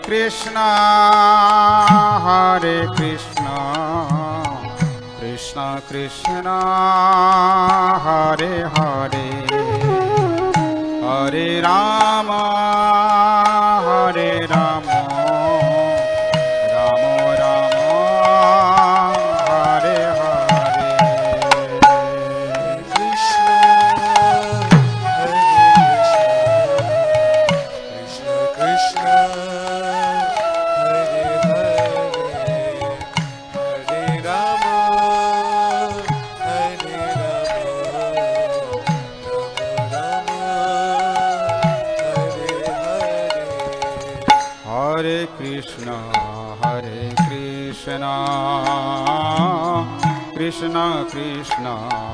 Krishna Hare Krishna Krishna Krishna Hare Hare Hare Ram Hare Ram Ram Ram Hare Hare Krishna Hare Krishna Krishna Hare Hare Hare Ram Hare Ram Hare Hare Hare Krishna Krishna Krishna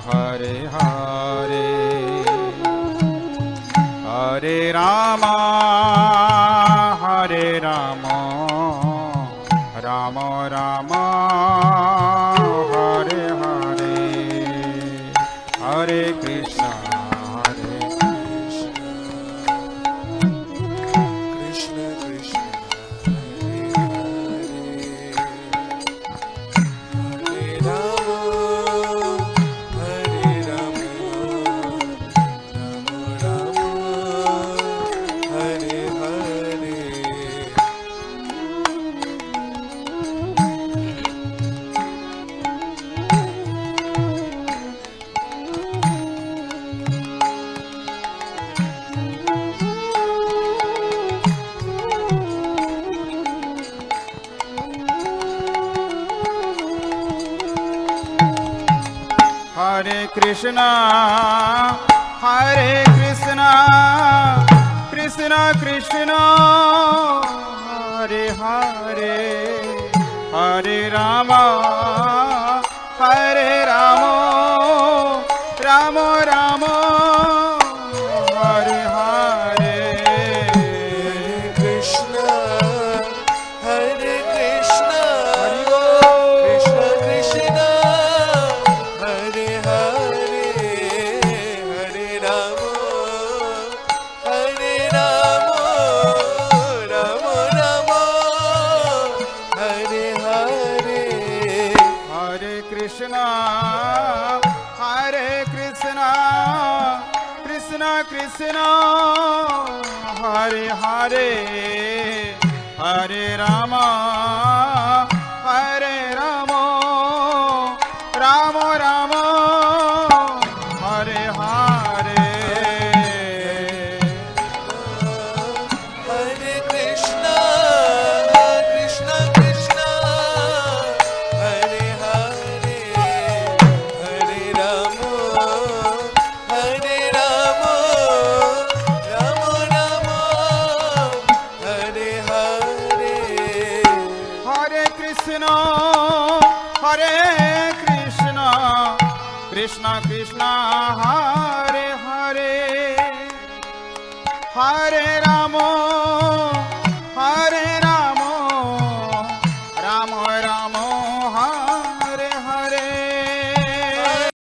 Hare Hare Hare Ram Ram Ram Hare Hare Hare Krishna Krishna Krishna Hare Hare Ram Ram Ram Hare Hare Hare Krishna Krishna Krishna Hare Hare Hare Ram Ram Ram Hare Hare Krishna Hare Krishna Krishna Krishna Hare Hare Hare Ram Ram Ram Hare Hare Hare Krishna Krishna Krishna Hare Hare Hare Ram Ram Ram Hare Hare Hare Krishna Krishna Krishna Hare Hare Hare Ram Ram Ram Hare Hare Hare Krishna Krishna Krishna Hare Hare Hare Ram